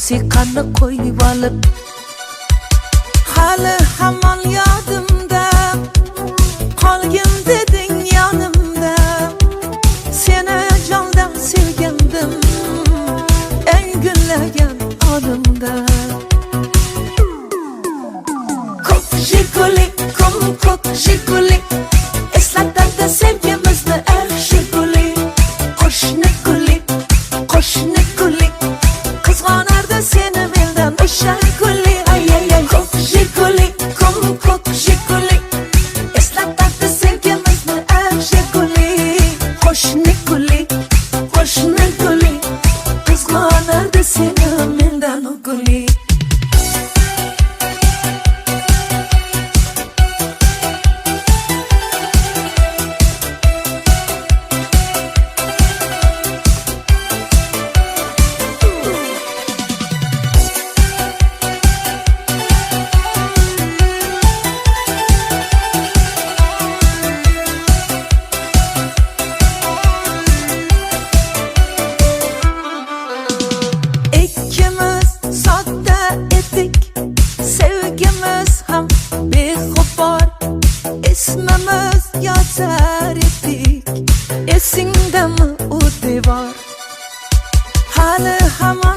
musiqani qo'yib olib hali hamon yodimda qolgin deding yonimda seni jondan sevgandim eng gullagan onimda ko'k jiguli ko'k jiguli eslatadi sevgimizni yaxshi guli qo'shni guli qizg'onardi seni mendan o'sha guli ay ay ay ko'k jiguli ko'k jiguli eslatadi sevgimizni yaxshi guli qo'shni guli qizg'onardi seni mendan o guli Sevgimiz ham beg'ubor ismimiz yozar edik esingdami u devor hali hamon